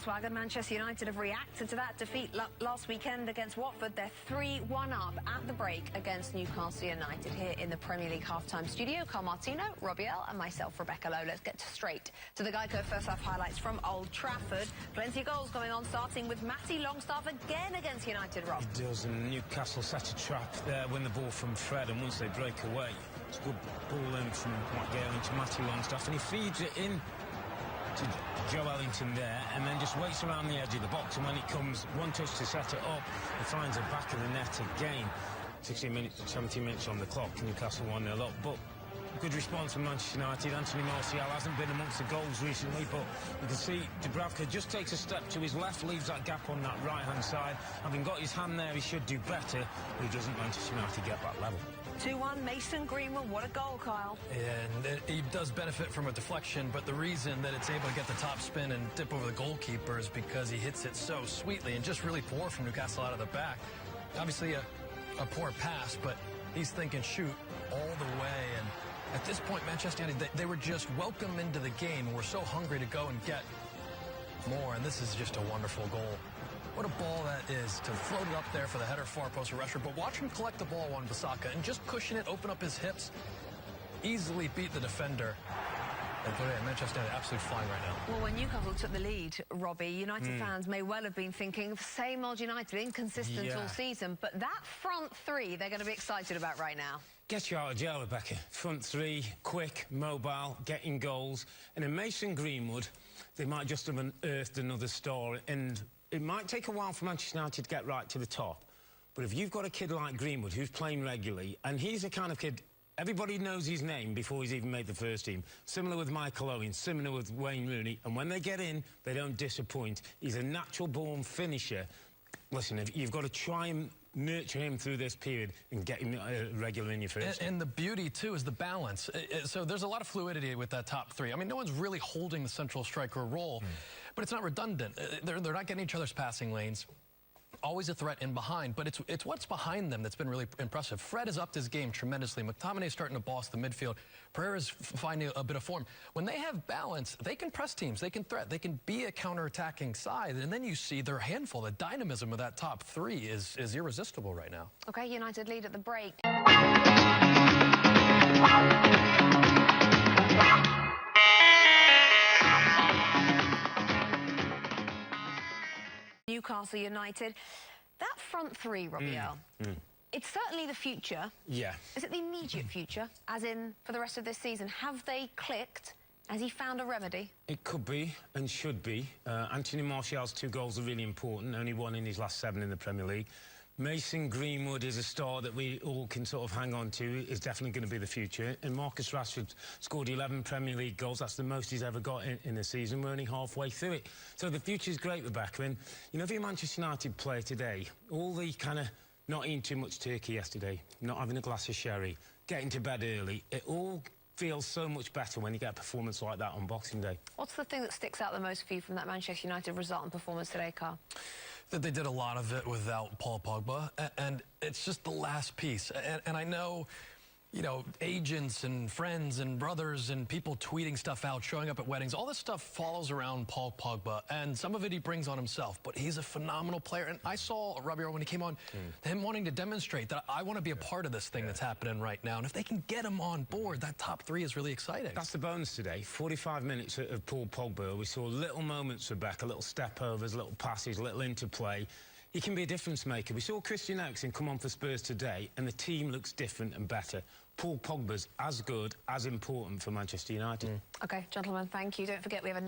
Swagger. Manchester United have reacted to that defeat last weekend against Watford. They're 3-1 up at the break against Newcastle United here in the Premier League half-time studio. Carl Martino, Robbie L and myself, Rebecca Lowe. Let's get straight to the Geico first-half highlights from Old Trafford. Plenty of goals going on, starting with Matty Longstaff again against United, Rob. He does, and Newcastle set a trap there, win the ball from Fred, and once they break away, it's a good ball in from Gale into Matty Longstaff, and he feeds it in to Joe Ellington there, and then just waits around the edge of the box, and when it comes, one touch to set it up, he finds the back of the net again. 16 minutes, 17 minutes on the clock, Newcastle 1-0 up, but good response from Manchester United. Anthony Martial hasn't been amongst the goals recently, but you can see Dubravka just takes a step to his left, leaves that gap on that right-hand side. Having got his hand there, he should do better, but he doesn't. Manchester United get that level. 2-1, Mason Greenwood, what a goal, Kyle. And he does benefit from a deflection, but the reason that it's able to get the top spin and dip over the goalkeeper is because he hits it so sweetly and just really poor from Newcastle out of the back. Obviously a poor pass, but he's thinking shoot all the way. And at this point, Manchester United, they were just welcome into the game. We're so hungry to go and get more, and this is just a wonderful goal. What a ball that is to float it up there for the header far post for Rashford, but watch him collect the ball on Bissaka and just cushion it, open up his hips, easily beat the defender. And Manchester United absolutely flying right now. Well, when Newcastle took the lead, Robbie, United fans may well have been thinking, same old United, inconsistent all season, but that front three they're going to be excited about right now. Get you out of jail, Rebecca. Front three, quick, mobile, getting goals. And in Mason Greenwood, they might just have unearthed another star, and it might take a while for Manchester United to get right to the top. But if you've got a kid like Greenwood who's playing regularly, and he's the kind of kid, everybody knows his name before he's even made the first team. Similar with Michael Owen, similar with Wayne Rooney. And when they get in, they don't disappoint. He's a natural-born finisher. Listen, you've got to try and nurture him through this period and get him regular in your first team. And the beauty, too, is the balance. So there's a lot of fluidity with that top three. I mean, no one's really holding the central striker role, but it's not redundant. They're not getting each other's passing lanes. Always a threat in behind, but it's what's behind them that's been really impressive. Fred has upped his game tremendously. McTominay's starting to boss the midfield. Pereira's finding a bit of form. When they have balance, they can press teams, they can threat, they can be a counter-attacking side, and then you see their handful. The dynamism of that top three is irresistible right now. Okay, United lead at the break. Newcastle United, that front three, Robbie L. It's certainly the future. Yeah. Is it the immediate future, as in for the rest of this season? Have they clicked? Has he found a remedy? It could be and should be. Anthony Martial's 2 goals are really important, only one in his last 7 in the Premier League. Mason Greenwood is a star that we all can sort of hang on to, is definitely going to be the future. And Marcus Rashford scored 11 Premier League goals. That's the most he's ever got in a season. We're only halfway through it. So the future's great, Rebecca. And, you know, if you're a Manchester United player today, all the kind of not eating too much turkey yesterday, not having a glass of sherry, getting to bed early, it all feels so much better when you get a performance like that on Boxing Day. What's the thing that sticks out the most for you from that Manchester United result and performance today, Carl? That they did a lot of it without Paul Pogba, and it's just the last piece. And I know, you know, agents and friends and brothers and people tweeting stuff out, showing up at weddings, all this stuff follows around Paul Pogba, and some of it he brings on himself, but he's a phenomenal player. And I saw Robbie when he came on, him wanting to demonstrate that I want to be a part of this thing that's happening right now, and if they can get him on board, that top three is really exciting. That's the bonus today. 45 minutes of Paul Pogba. We saw little moments for Beck, little step-overs, little passes, little interplay. He can be a difference maker. We saw Christian Eriksen come on for Spurs today, and the team looks different and better. Paul Pogba's as good, as important for Manchester United. OK, gentlemen, thank you. Don't forget we have a